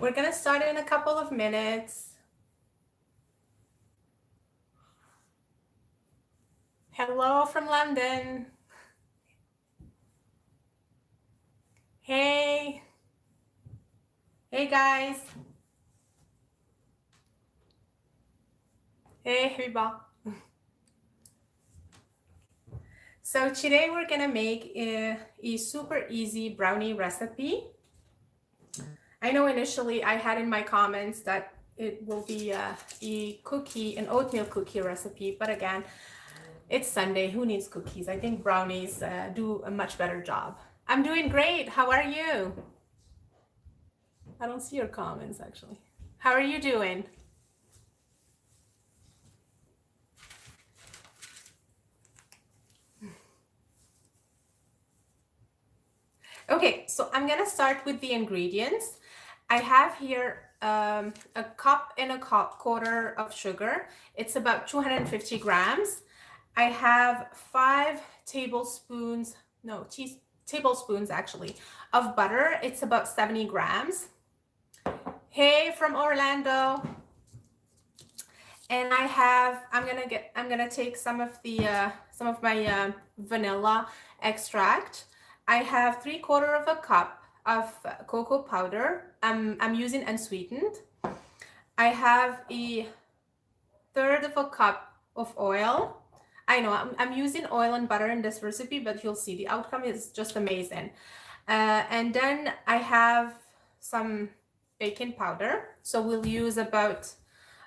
We're gonna start in a couple of minutes. Hello from London. Hey. Hey guys. Hey Hiba. So today we're gonna make a super easy brownie recipe. I know initially I had in my comments that it will be an oatmeal cookie recipe, but again, it's Sunday, who needs cookies? I think brownies do a much better job. I'm doing great, how are you? I don't see your comments actually. How are you doing? Okay, so I'm gonna start with the ingredients. I have here a cup and a quarter of sugar. It's about 250 grams. I have 5 tablespoons, no, tablespoons actually, of butter. It's about 70 grams. Hey, from Orlando. And I'm gonna take some of my vanilla extract. I have 3/4 of a cup of cocoa powder. I'm using unsweetened. I have a 1/3 of a cup of oil. I know I'm using oil and butter in this recipe, but you'll see the outcome is just amazing. And then I have some baking powder. So we'll use about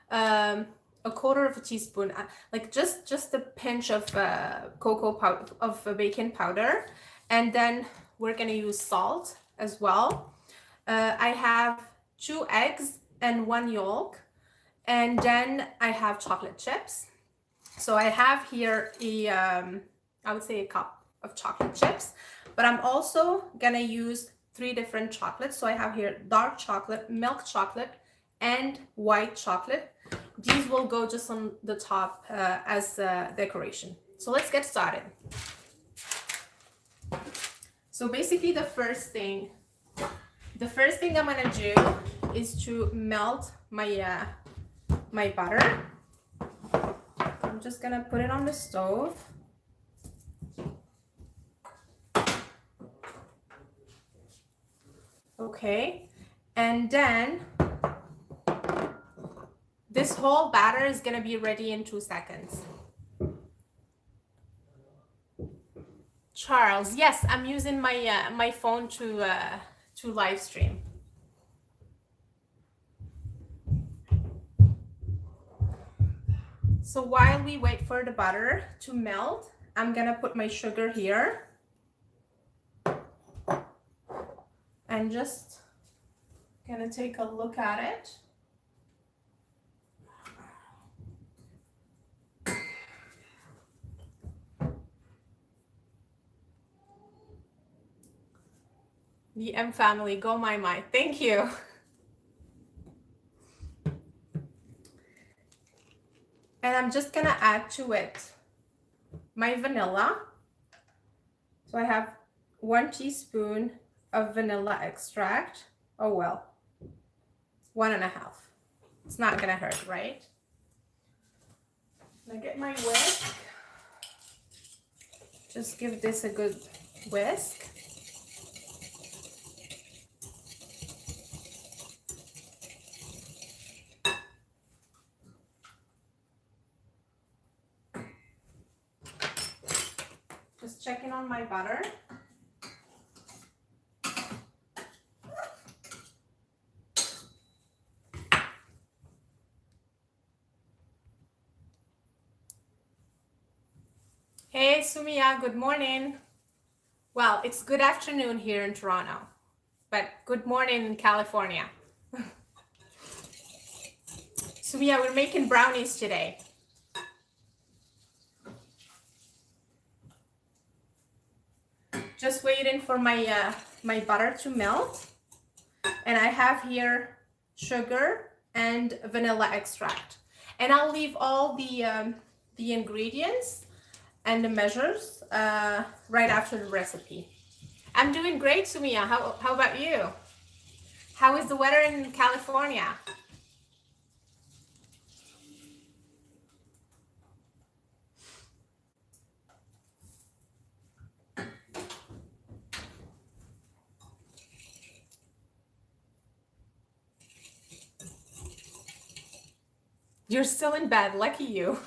1/4 of a teaspoon, like just a pinch of cocoa powder, of baking powder. And then we're gonna use salt as well. I have 2 eggs and 1 yolk. And then I have chocolate chips. So I have here I would say a cup of chocolate chips, but I'm also gonna use 3 different chocolates. So I have here dark chocolate, milk chocolate, and white chocolate. These will go just on the top as decoration. So let's get started. So basically the first thing I'm gonna do is to melt my my butter. I'm just gonna put it on the stove. Okay, and then this whole batter is gonna be ready in 2 seconds. Charles, yes, I'm using my my phone to live stream. So while we wait for the butter to melt, I'm gonna put my sugar here and just gonna take a look at it. The M family, go my. Thank you. And I'm just gonna add to it my vanilla. So I have 1 teaspoon of vanilla extract. Oh well, 1.5. It's not gonna hurt, right? I'm gonna get my whisk. Just give this a good whisk. Just checking on my butter. Hey Sumia, good morning. Well, it's good afternoon here in Toronto, but good morning in California. Sumia, we're making brownies today. Just waiting for my my butter to melt, and I have here sugar and vanilla extract, and I'll leave all the ingredients and the measures right after the recipe. I'm doing great, Sumia. How about you? How is the weather in California? You're still in bed, lucky you.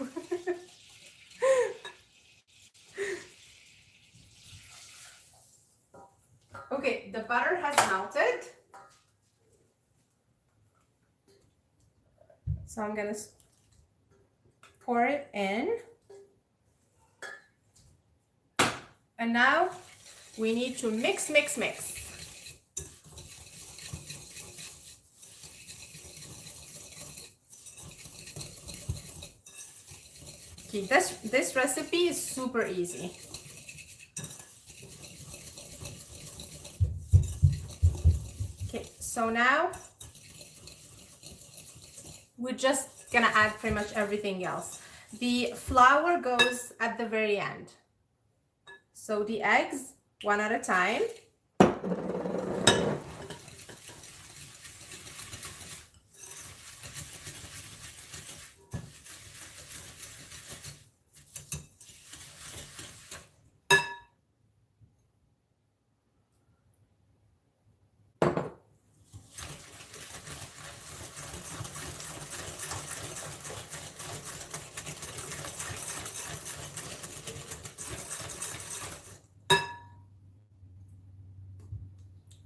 Okay, the butter has melted. So I'm gonna pour it in. And now we need to mix, mix, mix. Okay, this recipe is super easy. Okay, so now we're just gonna add pretty much everything else. The flour goes at the very end. So the eggs, one at a time.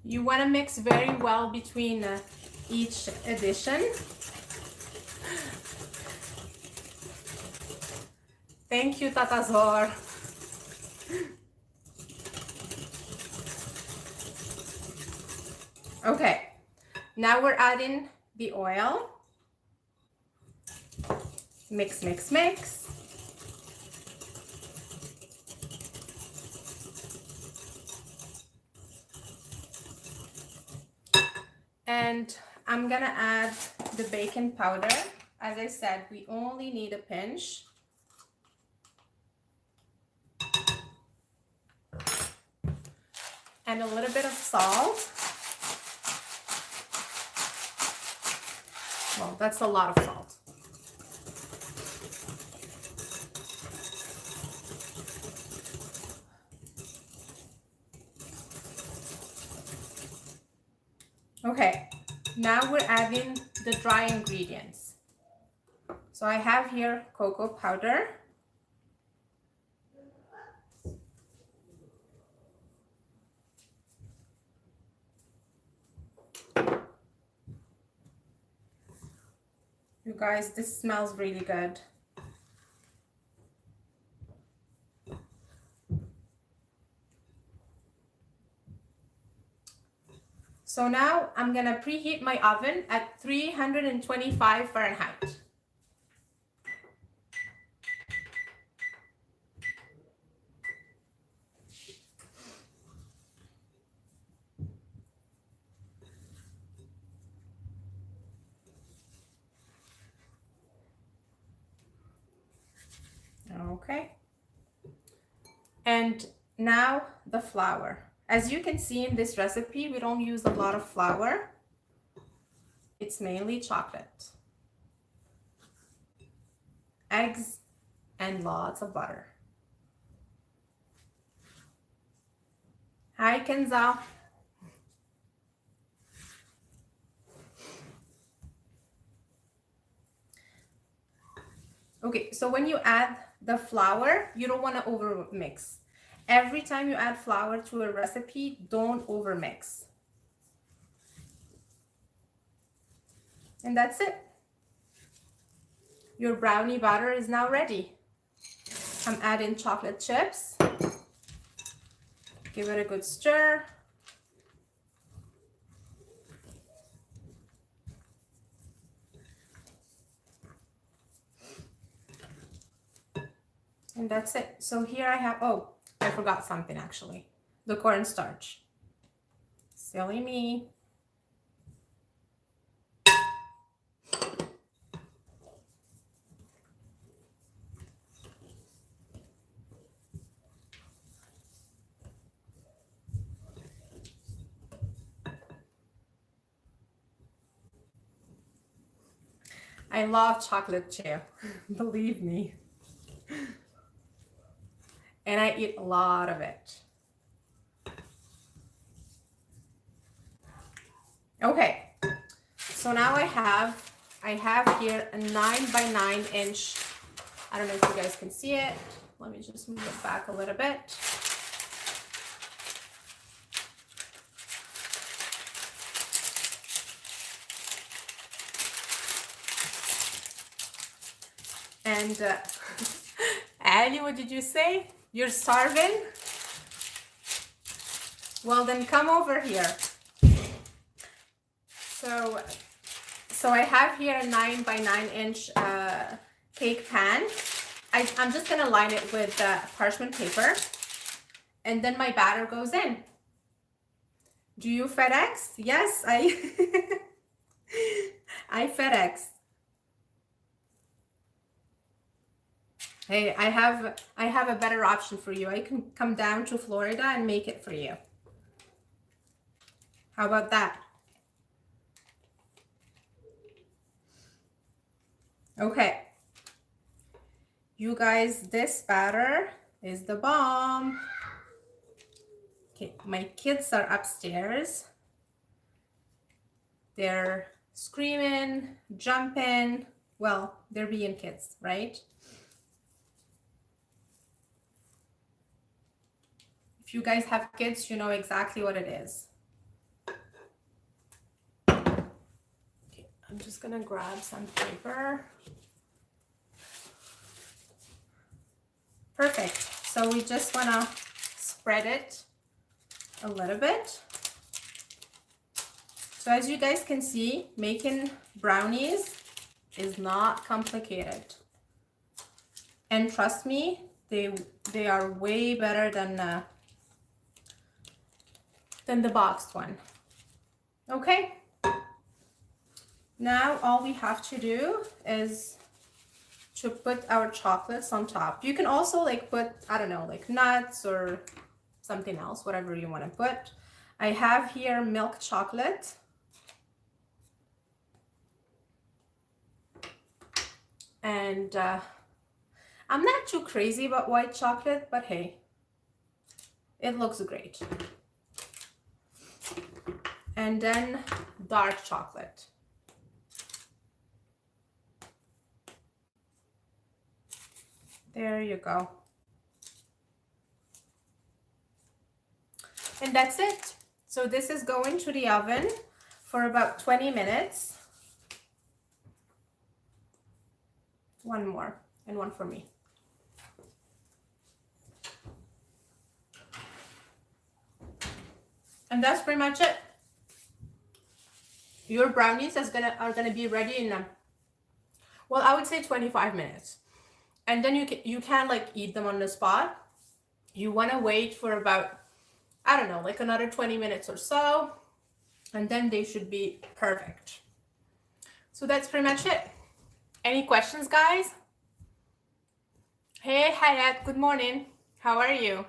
You want to mix very well between each addition. Thank you, Tata Zor. Okay, now we're adding the oil. Mix, mix, mix. And I'm gonna add the baking powder. As I said, we only need a pinch. And a little bit of salt. Well, that's a lot of salt. Okay, now we're adding the dry ingredients. So I have here cocoa powder. You guys, this smells really good. So now I'm gonna preheat my oven at 325 Fahrenheit. Okay. And now the flour. As you can see in this recipe, we don't use a lot of flour. It's mainly chocolate, eggs, and lots of butter. Hi, Kenza. Okay, so when you add the flour, you don't want to over mix. Every time you add flour to a recipe, don't over mix. And that's it. Your brownie batter is now ready. I'm adding chocolate chips. Give it a good stir. And that's it. So here I have, oh, I forgot something actually. The cornstarch. Silly me. I love chocolate too, believe me. And I eat a lot of it. Okay, so now I have here a 9 by 9 inch. I don't know if you guys can see it. Let me just move it back a little bit. And Ali, what did you say? You're starving? Well, then come over here. So I have here a 9 by 9 inch cake pan. I'm just gonna line it with parchment paper, and then my batter goes in. Do you FedEx? Yes, I FedEx. Hey, I have a better option for you. I can come down to Florida and make it for you. How about that? Okay. You guys, this batter is the bomb. Okay, my kids are upstairs. They're screaming, jumping. Well, they're being kids, right? If you guys have kids, you know exactly what it is. Okay, I'm just gonna grab some paper. Perfect. So we just wanna spread it a little bit. So as you guys can see, making brownies is not complicated. And trust me, they are way better than the boxed one. Okay. Now all we have to do is to put our chocolates on top. You can also like put, I don't know, like nuts or something else, whatever you want to put. I have here milk chocolate. And I'm not too crazy about white chocolate, but hey, it looks great. And then dark chocolate. There you go. And that's it. So this is going to the oven for about 20 minutes. One more and one for me. And that's pretty much it. Your brownies are gonna be ready in well, I would say 25 minutes. And then you can like eat them on the spot. You want to wait for about, I don't know, like another 20 minutes or so, and then they should be perfect. So that's pretty much it. Any questions, guys? Hey, Hayat, good morning. How are you?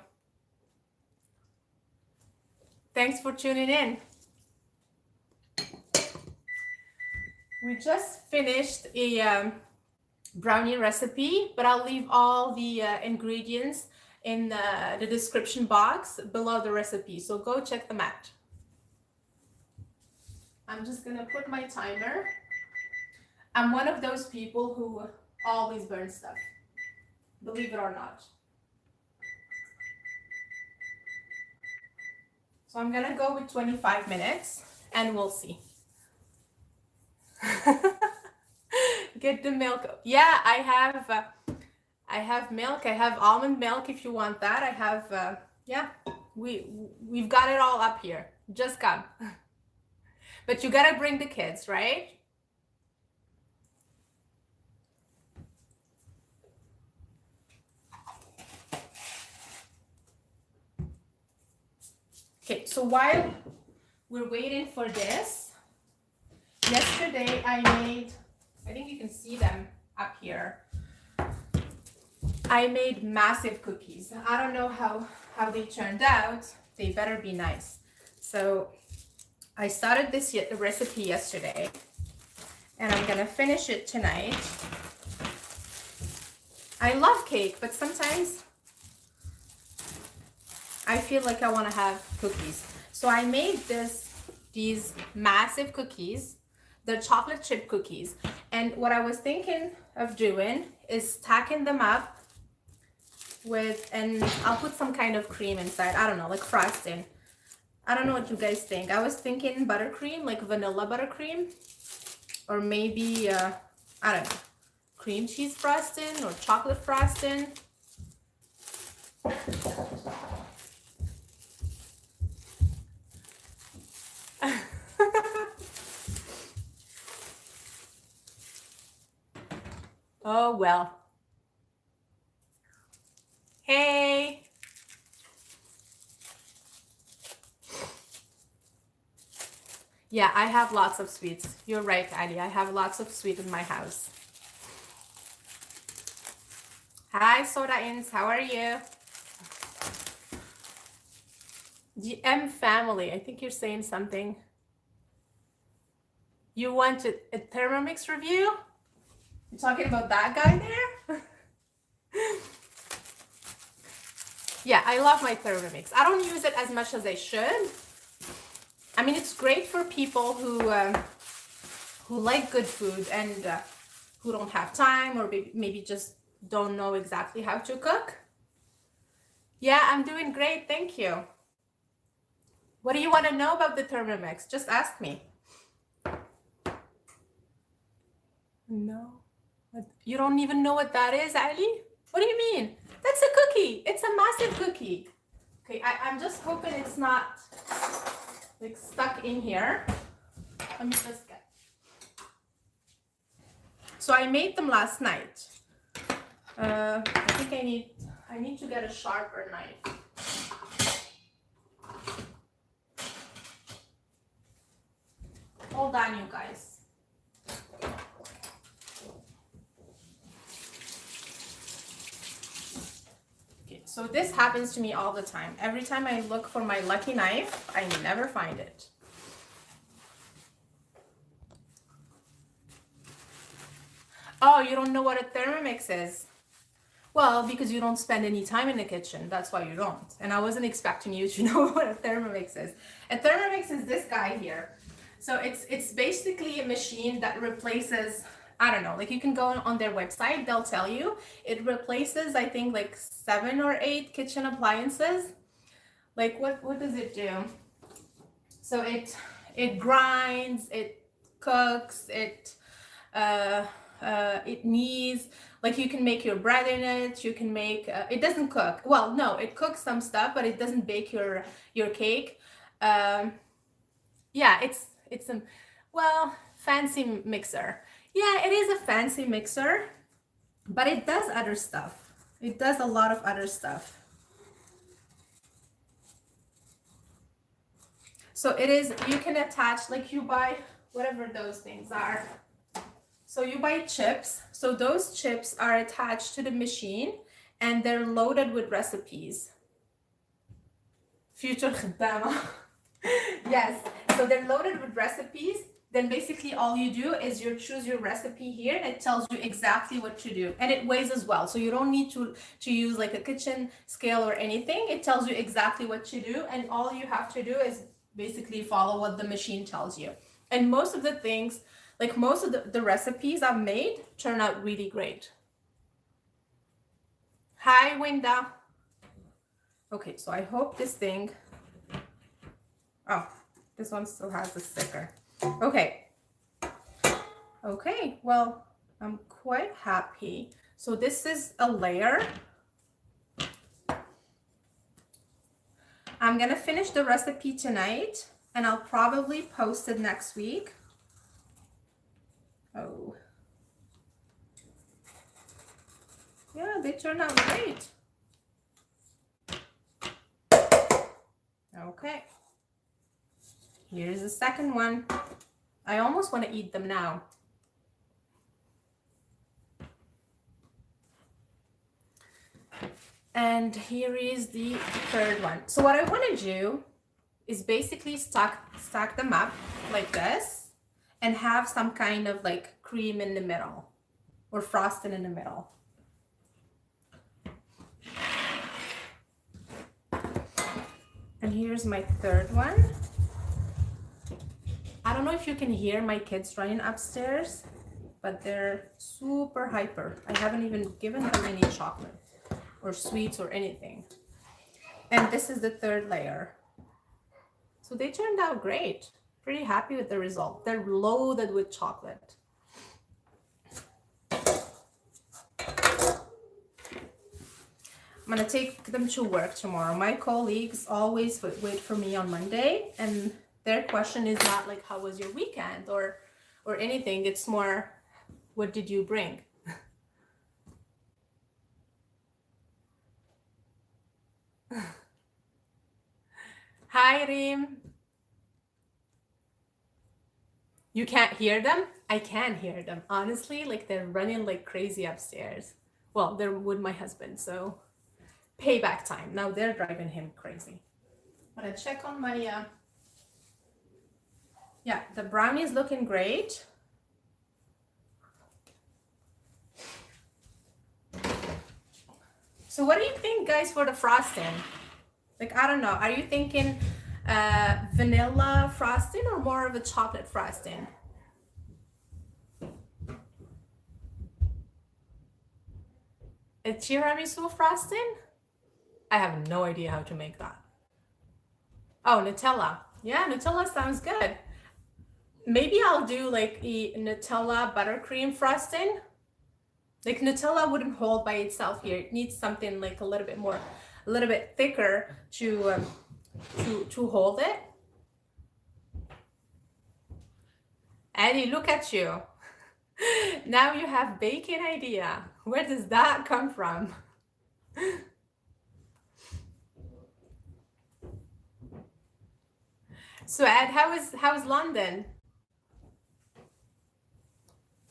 Thanks for tuning in. We just finished a brownie recipe, but I'll leave all the ingredients in the description box below the recipe, so go check them out. I'm just gonna put my timer. I'm one of those people who always burn stuff, believe it or not. So I'm gonna go with 25 minutes and we'll see. Get the milk. Yeah, I have milk. I have almond milk if you want that. I have yeah, we've got it all up here. Just come. But you gotta bring the kids, right? Okay, so while we're waiting for this, yesterday I made, I think you can see them up here. I made massive cookies. I don't know how they turned out. They better be nice. So I started this recipe yesterday, and I'm gonna finish it tonight. I love cake, but sometimes I feel like I want to have cookies. So I made these massive cookies. They're chocolate chip cookies. And what I was thinking of doing is stacking them up with, and I'll put some kind of cream inside. I don't know, like frosting. I don't know what you guys think. I was thinking buttercream, like vanilla buttercream, or maybe, I don't know, cream cheese frosting or chocolate frosting. Oh, well. Hey. Yeah, I have lots of sweets. You're right, Ali. I have lots of sweet in my house. Hi, Soda-ins. How are you? GM family. I think you're saying something. You want a Thermomix review? You're talking about that guy there? Yeah, I love my Thermomix. I don't use it as much as I should. I mean, it's great for people who like good food and who don't have time, or maybe just don't know exactly how to cook. Yeah, I'm doing great. Thank you. What do you want to know about the Thermomix? Just ask me. No. You don't even know what that is, Ali? What do you mean? That's a cookie. It's a massive cookie. Okay, I'm just hoping it's not like stuck in here. Let me just get. So I made them last night. I think I need to get a sharper knife. Hold on, you guys. So this happens to me all the time. Every time I look for my lucky knife, I never find it. Oh, you don't know what a Thermomix is? Well, because you don't spend any time in the kitchen. That's why you don't. And I wasn't expecting you to know what a Thermomix is. A Thermomix is this guy here. So it's basically a machine that replaces, I don't know, like you can go on their website, they'll tell you. It replaces, I think, like 7 or 8 kitchen appliances. Like what does it do? So it grinds, it cooks, it kneads. Like you can make your bread in it. You can make. It doesn't cook. Well, no, it cooks some stuff, but it doesn't bake your cake. Yeah, it's a fancy mixer. Yeah, it is a fancy mixer, but it does other stuff. It does a lot of other stuff. So it is, you can attach, like you buy whatever those things are. So you buy chips. So those chips are attached to the machine and they're loaded with recipes. Future خدامة. Yes, so they're loaded with recipes. Then basically all you do is you choose your recipe here and it tells you exactly what to do. And it weighs as well. So you don't need to use like a kitchen scale or anything. It tells you exactly what to do. And all you have to do is basically follow what the machine tells you. And most of the things, like most of the recipes I've made turn out really great. Hi, Winda. Okay, so I hope this thing, oh, this one still has the sticker. Okay. Okay, well, I'm quite happy. So this is a layer. I'm gonna finish the recipe tonight and I'll probably post it next week. Oh. Yeah, they turn out great. Okay. Here's the second one. I almost want to eat them now. And here is the third one. So what I want to do is basically stack them up like this. and have some kind of like cream in the middle or frosting in the middle. And here's my third one. I don't know if you can hear my kids running upstairs, but they're super hyper. I haven't even given them any chocolate or sweets or anything. And this is the third layer. So they turned out great. Pretty happy with the result. They're loaded with chocolate. I'm gonna take them to work tomorrow. My colleagues always wait for me on Monday, and their question is not like, how was your weekend or anything. It's more, what did you bring? Hi, Rim. You can't hear them? I can hear them. Honestly, like they're running like crazy upstairs. Well, they're with my husband, so payback time. Now they're driving him crazy. I'm gonna check on my, yeah, the brownie is looking great. So what do you think, guys, for the frosting? Like, I don't know. Are you thinking vanilla frosting or more of a chocolate frosting? A tiramisu frosting? I have no idea how to make that. Oh, Nutella. Yeah, Nutella sounds good. Maybe I'll do like a Nutella buttercream frosting. Like Nutella wouldn't hold by itself here. It needs something like a little bit more, a little bit thicker to hold it. Eddie, look at you. Now you have baking idea. Where does that come from? So Ed, how is London?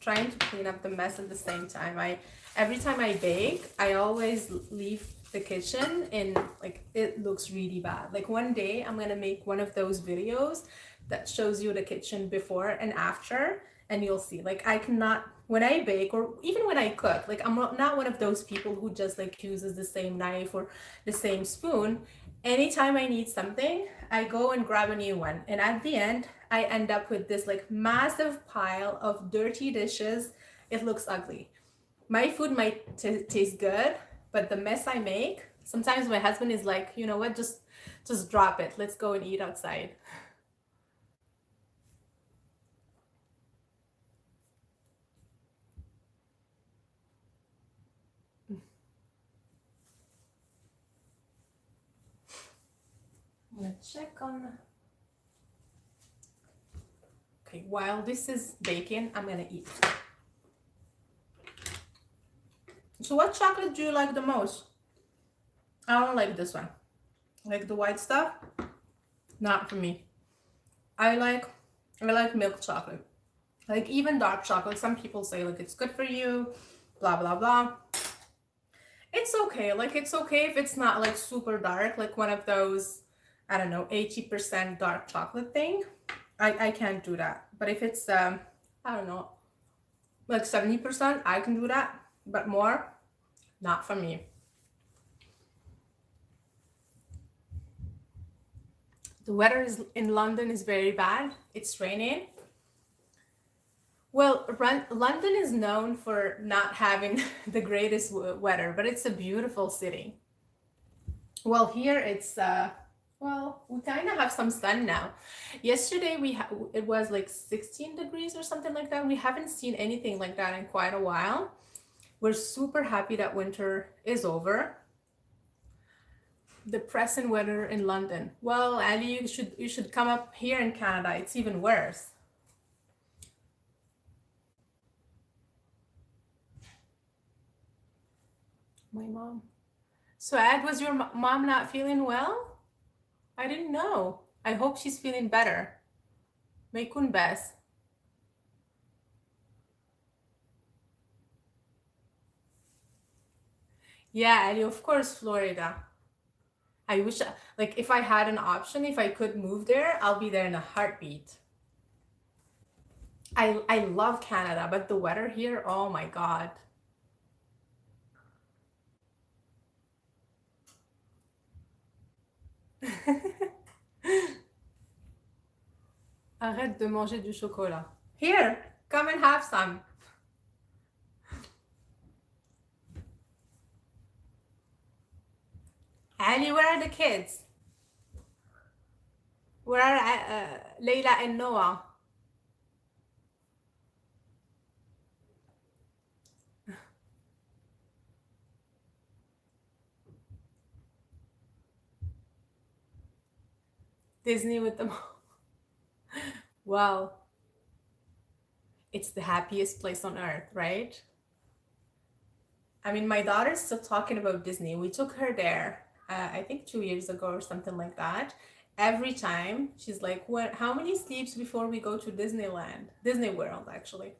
Trying to clean up the mess at the same time. Every time I bake, I always leave the kitchen and like it looks really bad. Like one day I'm gonna make one of those videos that shows you the kitchen before and after, and you'll see. Like I cannot, when I bake or even when I cook, like I'm not one of those people who just like uses the same knife or the same spoon. Anytime I need something, I go and grab a new one, and at the end I end up with this like massive pile of dirty dishes. It looks ugly. My food might taste good, but the mess I make, sometimes my husband is like, you know what, just drop it. Let's go and eat outside. I'm gonna check on. Okay, while this is baking, I'm gonna eat. So what chocolate do you like the most? I don't like this one. Like the white stuff, not for me. I like milk chocolate. Like even dark chocolate, some people say like it's good for you, blah blah blah. It's okay. Like it's okay if it's not like super dark, like one of those, I don't know, 80% dark chocolate thing. I can't do that. But if it's I don't know, like 70%, I can do that. But more, not for me. The weather in London is very bad. It's raining. Well, London is known for not having the greatest weather, but it's a beautiful city. Well, here it's well, we kind of have some sun now. Yesterday it was like 16 degrees or something like that. We haven't seen anything like that in quite a while. We're super happy that winter is over. Depressing weather in London. Well, Ali, you should come up here in Canada. It's even worse. My mom. So Ed, was your mom not feeling well? I didn't know. I hope she's feeling better. May kun best. Yeah, Ali, of course, Florida. I wish, like, if I had an option, if I could move there, I'll be there in a heartbeat. I love Canada, but the weather here, oh my God. Arrête de manger du chocolat. Here, come and have some. Ali, where are the kids? Where are Leila and Noah? Disney with them. Well, it's the happiest place on earth, right? I mean, my daughter's still talking about Disney. We took her there, I think 2 years ago or something like that. Every time she's like, "What? How many sleeps before we go to Disneyland, Disney World, actually?"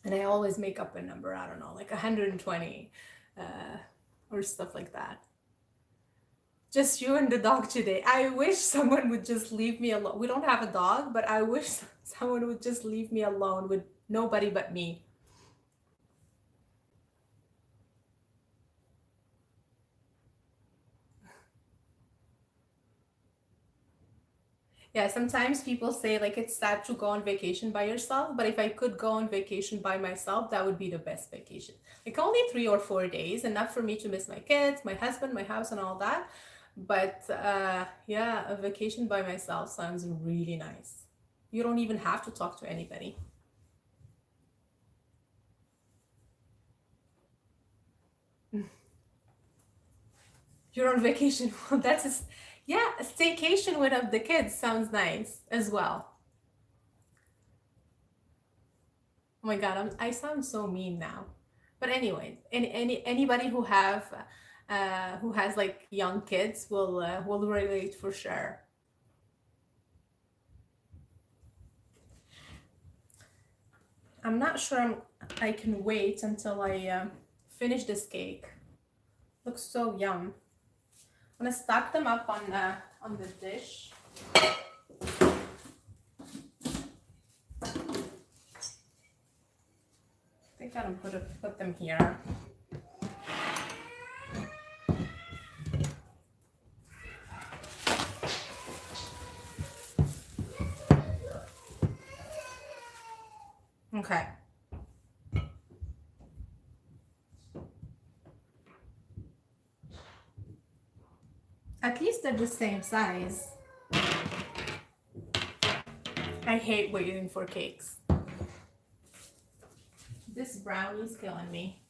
And I always make up a number. I don't know, like 120, uh, or stuff like that. Just you and the dog today. I wish someone would just leave me alone. We don't have a dog, but I wish someone would just leave me alone with nobody but me. Yeah, sometimes people say like it's sad to go on vacation by yourself, but if I could go on vacation by myself, that would be the best vacation. Like only 3 or 4 days, enough for me to miss my kids, my husband, my house, and all that. But yeah, a vacation by myself sounds really nice. You don't even have to talk to anybody. You're on vacation. Well, yeah, a staycation without the kids sounds nice as well. Oh my God, I sound so mean now. But anyway, anybody who has like young kids will relate for sure. I'm not sure I can wait until I finish this cake. Looks so yum. I'm gonna stack them up on the dish. I think I'm gonna put them here. Okay. At least they're the same size. I hate waiting for cakes. This brownie's killing me.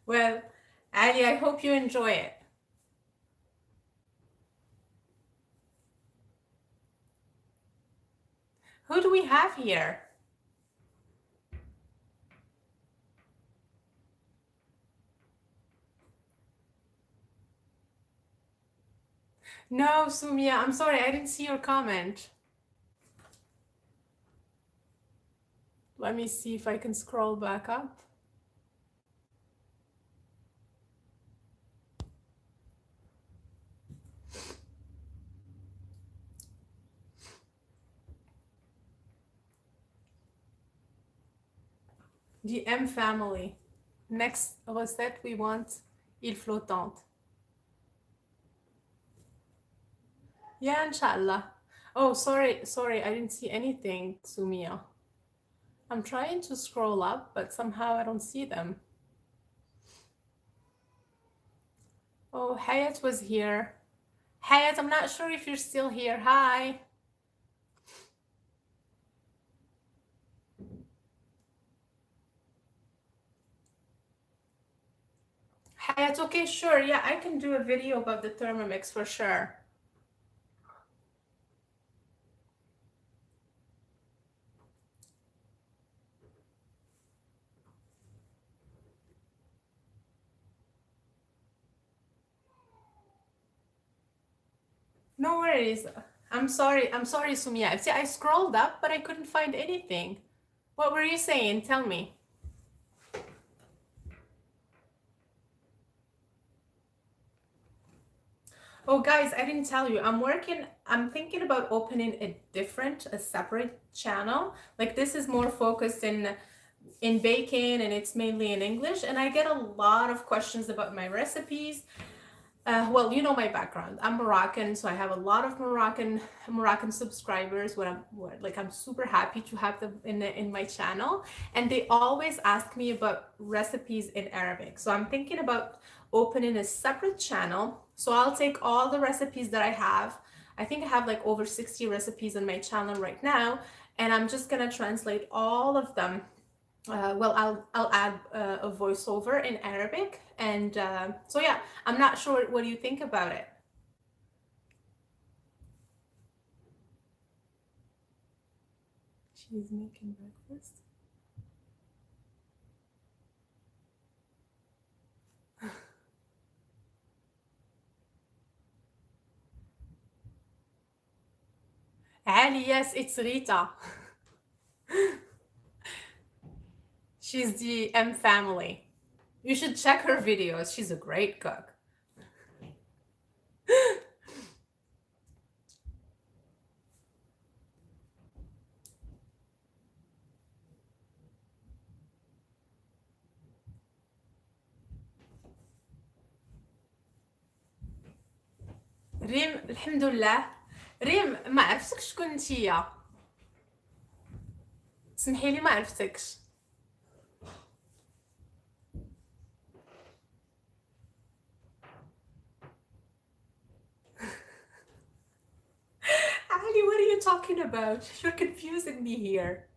Well, Ali, I hope you enjoy it. Who do we have here? No, Sumia, I'm sorry, I didn't see your comment. Let me see if I can scroll back up. The M family. Next recette, we want île flottante. Yeah, inshallah. Oh, sorry, I didn't see anything, Sumia. I'm trying to scroll up, but somehow I don't see them. Oh, Hayat was here. Hayat, I'm not sure if you're still here. Hi. Hayat, okay, sure. Yeah, I can do a video about the Thermomix for sure. No worries. I'm sorry, Sumia. See, I scrolled up, but I couldn't find anything. What were you saying? Tell me. Oh, guys, I didn't tell you. I'm thinking about opening a separate channel. Like this is more focused in baking and it's mainly in English. And I get a lot of questions about my recipes. Well, you know my background. I'm Moroccan, so I have a lot of Moroccan subscribers. I'm super happy to have them in my channel, and they always ask me about recipes in Arabic. So I'm thinking about opening a separate channel. So I'll take all the recipes that I have. I think I have like over 60 recipes on my channel right now, and I'm just gonna translate all of them. I'll add a voiceover in Arabic, and so yeah, I'm not sure. What do you think about it? She's making breakfast. Ali, yes, it's Rita. She's the M family. You should check her videos. She's a great cook. ريم الحمد لله. ريم ما عرفتكش شكون نتيا. سمحي لي ما عرفتكش. Ali, what are you talking about? You're confusing me here.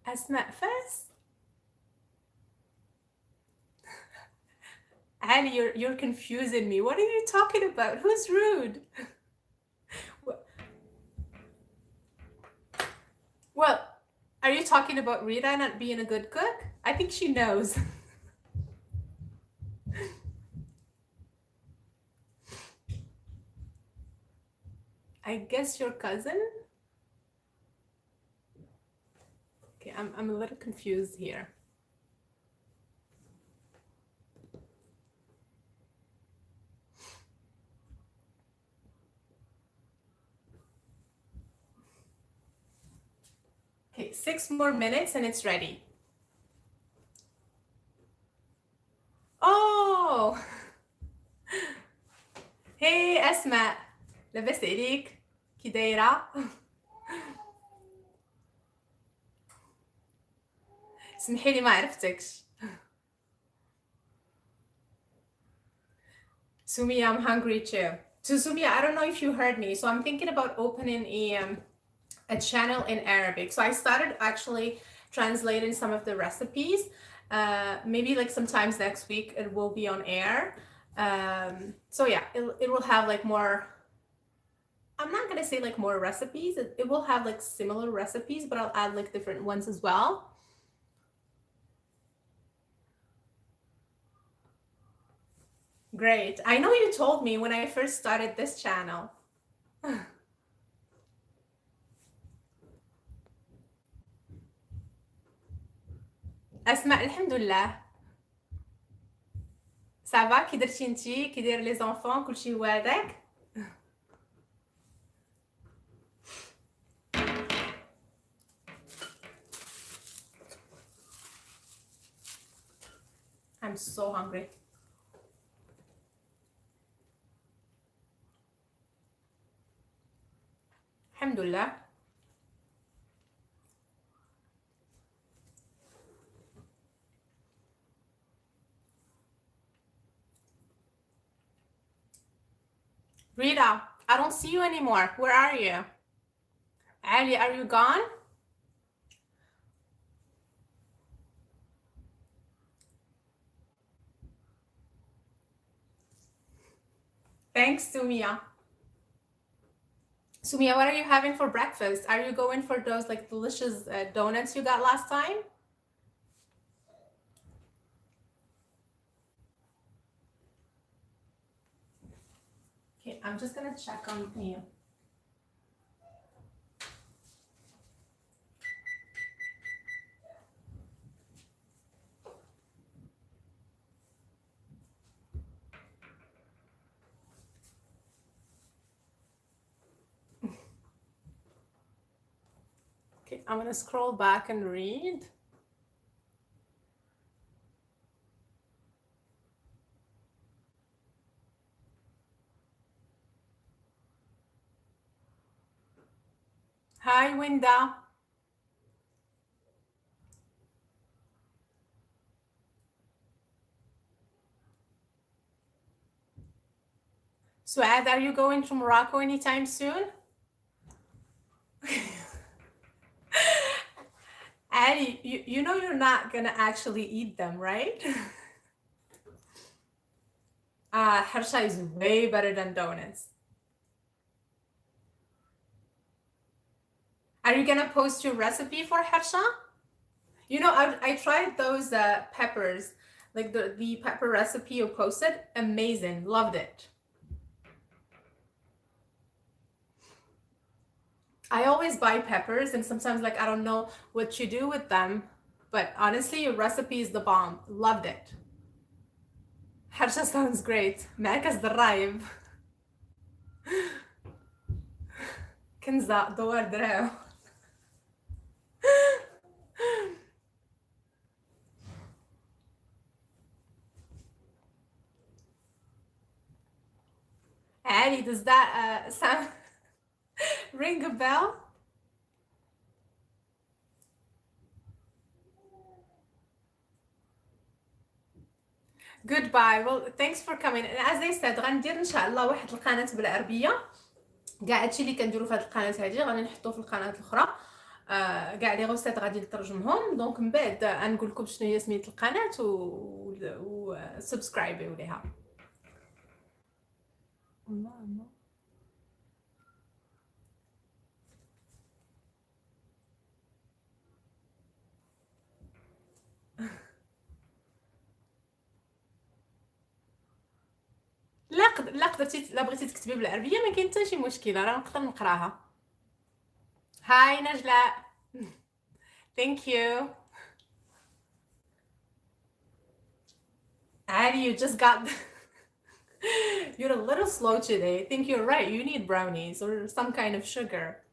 أسماء فاس. Ali, you're confusing me. What are you talking about? Who's rude? Well, are you talking about Rita not being a good cook? I think she knows. I guess your cousin? Okay, I'm a little confused here. Okay, 6 more minutes and it's ready. Oh! Hey, أسماء. لاباس عليك؟ كي دايرة؟ سمحي لي ما عرفتكش. Sumia, I'm hungry too. So Sumia, I don't know if you heard me. So I'm thinking about opening a channel in Arabic. So I started actually translating some of the recipes. Maybe like sometimes next week it will be on air. So yeah, it will have like more. I'm not gonna say like more recipes. It will have like similar recipes, but I'll add like different ones as well. Great. I know you told me when I first started this channel. أسماء الحمد لله. سافا كي درتي انتي كي داير لي زونفون كلشي هذاك. I'm so hungry. الحمد لله. Rita, I don't see you anymore. Where are you? Ali, are you gone? Thanks, Sumia. Sumia, what are you having for breakfast? Are you going for those like delicious donuts you got last time? Okay, I'm just gonna check on you. Okay, I'm gonna scroll back and read. Hi, Winda. Suad, are you going to Morocco anytime soon? Addie, you know you're not gonna actually eat them, right? Harsha is way better than donuts. Are you gonna post your recipe for harsha? You know, I tried those peppers, like the pepper recipe you posted. Amazing, loved it. I always buy peppers, and sometimes like I don't know what you do with them, but honestly, your recipe is the bomb. Loved it. Harsha sounds great. معك الضرايب. كنزة دوار دراو. Ali, does that sound ring a bell? Goodbye. Well, thanks for coming. And as I said, غندير ان شاء الله واحد القناة بالعربية. كاع هادشي اللي كنديرو في هاد القناة هادي غادي نحطوه في القناة الاخرى. كاع لي غوسيت غادي نترجمهم، دونك من بعد غنقول لكم شنو هي سميت القناة و سبسكرايبيو ليها. لا قدرتي لا بغيتي تكتبي بالعربيه ما كاين حتى شي مشكله، راه نقدر نقراها. هاي نجلاء. Thank you. Addie, you just got you're a little slow today. I think you're right. You need brownies or some kind of sugar.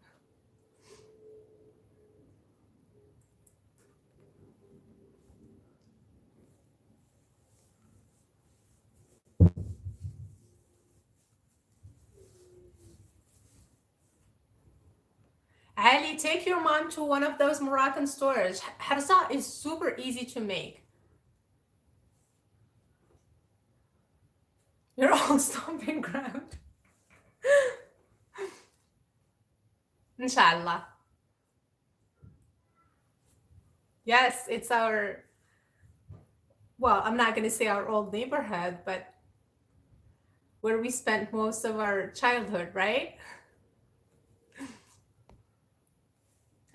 Ali, take your mom to one of those Moroccan stores. Harza is super easy to make. You're all stomping ground. Inshallah. Yes, it's our, well, I'm not going to say our old neighborhood, but where we spent most of our childhood, right?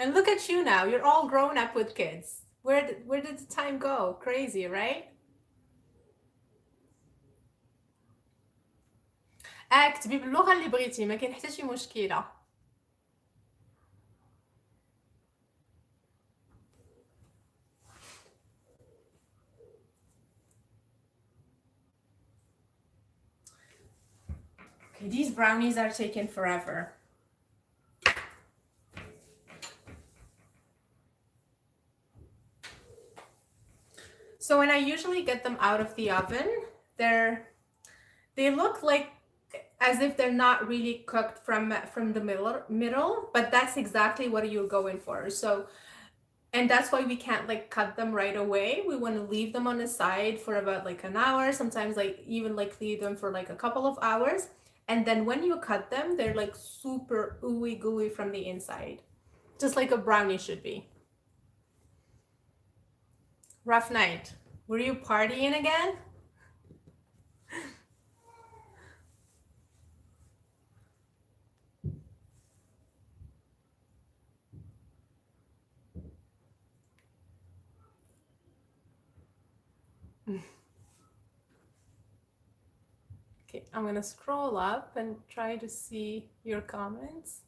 And look at you now. You're all grown up with kids. Where did the time go? Crazy, right? اكتبي باللغة اللي بغيتي، ما كاين حتى شي مشكلة. Okay, these brownies are taking forever. So when I usually get them out of the oven, they look like as if they're not really cooked from the middle, but that's exactly what you're going for. So, and that's why we can't like cut them right away. We want to leave them on the side for about like an hour, sometimes like even like leave them for like a couple of hours. And then when you cut them, they're like super ooey gooey from the inside, just like a brownie should be. Rough night. Were you partying again? Okay, I'm gonna scroll up and try to see your comments.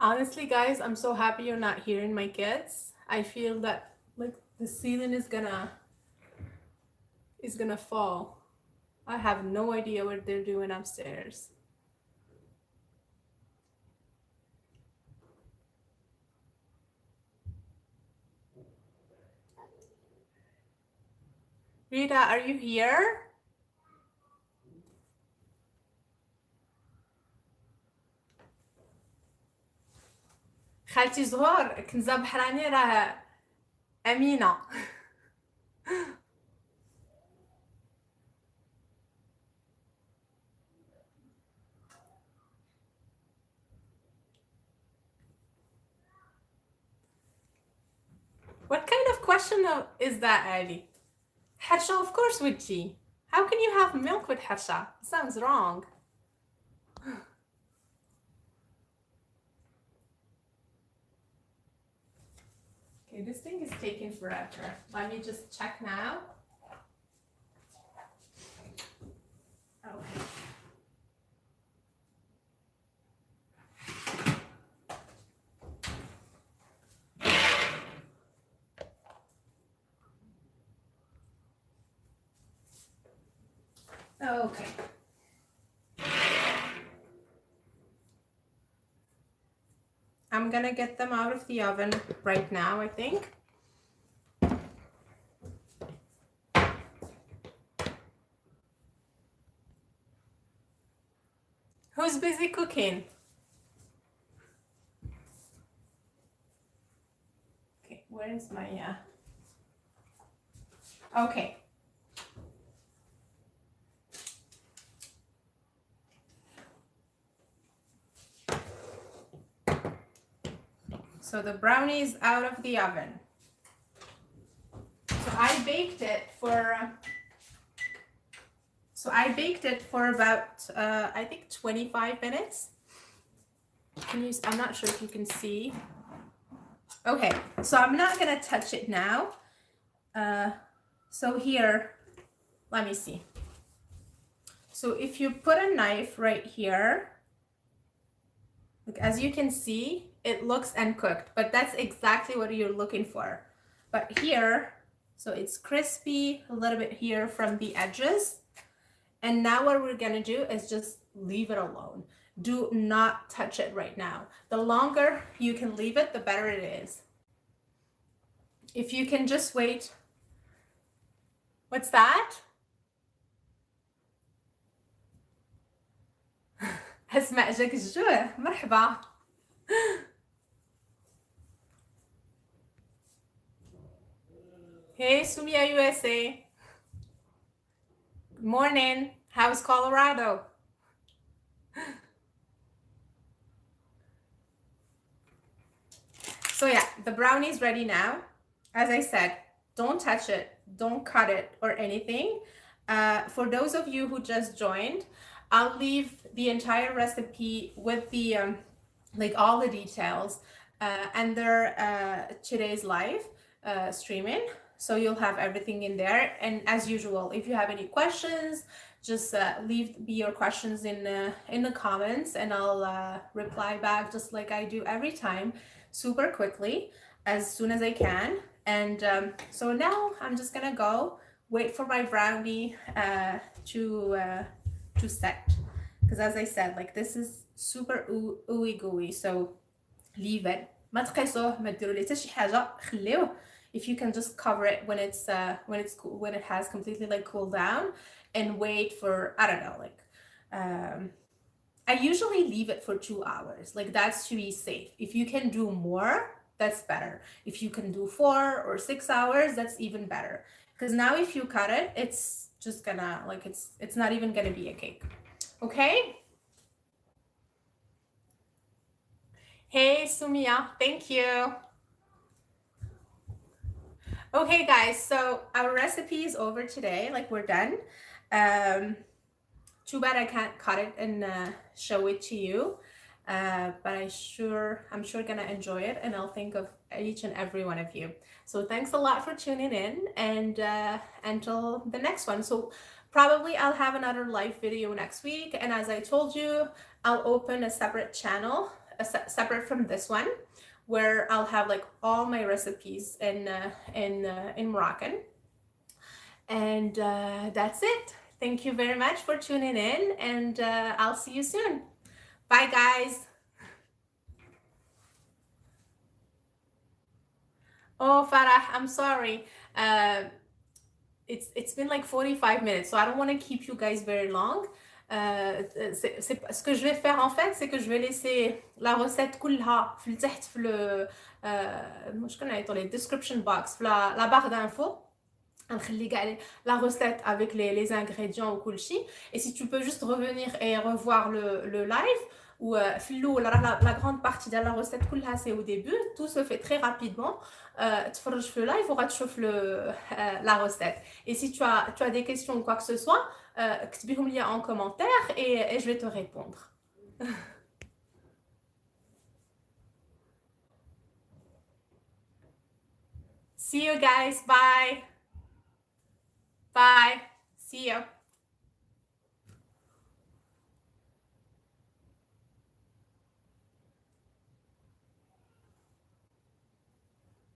Honestly, guys, I'm so happy you're not hearing my kids. I feel that like the ceiling is gonna fall. I have no idea what they're doing upstairs. Rita, are you here? خالتي زهور كنزة بحراني راه أمينة. What kind of question is that, Ali? حرشة, of course, with G. How can you have milk with حرشة? Sounds wrong. Okay, this thing is taking forever. Let me just check now. Okay. Okay. I'm gonna get them out of the oven right now, I think. Who's busy cooking? Okay, where is my, okay. So the brownie is out of the oven. So I baked it for about I think 25 minutes. I'm not sure if you can see. Okay, so I'm not gonna touch it now. So here, let me see. So if you put a knife right here, like as you can see, it looks uncooked, but that's exactly what you're looking for. But here, so it's crispy a little bit here from the edges. And now what we're gonna do is just leave it alone. Do not touch it right now. The longer you can leave it, the better it is. If you can just wait. What's that? اسمع جاك الجوع. مرحبا. Hey, Sumia USA. Good morning. How's Colorado? So yeah, the brownie's ready now. As I said, don't touch it, don't cut it or anything. For those of you who just joined, I'll leave the entire recipe with the like all the details under today's live streaming. So you'll have everything in there. And as usual, if you have any questions, just leave your questions in the comments, and I'll reply back just like I do every time, super quickly, as soon as I can. And so now I'm just gonna go wait for my brownie to set, because as I said, like this is super ooey gooey, so leave it. ما تقيسوه ما ديروا ليه حتى شي حاجه، خليوه. If you can just cover it when it has completely like cooled down, and wait for, I don't know, like I usually leave it for 2 hours. Like that's to be safe. If you can do more, that's better. If you can do 4 or 6 hours, that's even better. Because now if you cut it, it's just gonna like it's not even gonna be a cake. Okay? Hey Sumia, thank you. Okay guys, so our recipe is over today. Like we're done. Too bad I can't cut it and show it to you, but I'm sure gonna enjoy it, and I'll think of each and every one of you. So thanks a lot for tuning in, and until the next one. So probably I'll have another live video next week, and as I told you, I'll open a separate channel separate from this one, where I'll have like all my recipes in Moroccan. And that's it. Thank you very much for tuning in, and I'll see you soon. Bye, guys. Oh, Farah, I'm sorry. It's been like 45 minutes, so I don't want to keep you guys very long. Ce que je vais faire en fait, c'est que je vais laisser la recette كلها في تحت في le مش كنا les description box في la barre d'infos. نخلي كاع la recette avec les ingrédients وكل شيء. Et si tu peux juste revenir et revoir le live, ou في الاول la grande partie de la recette كلها c'est au début, tout se fait très rapidement. تفرج في live وغتشوف la recette. Et si tu as des questions ou quoi que ce soit, اكتبيهم لي en commentaire et je vais te répondre. See you guys. Bye. Bye. See you.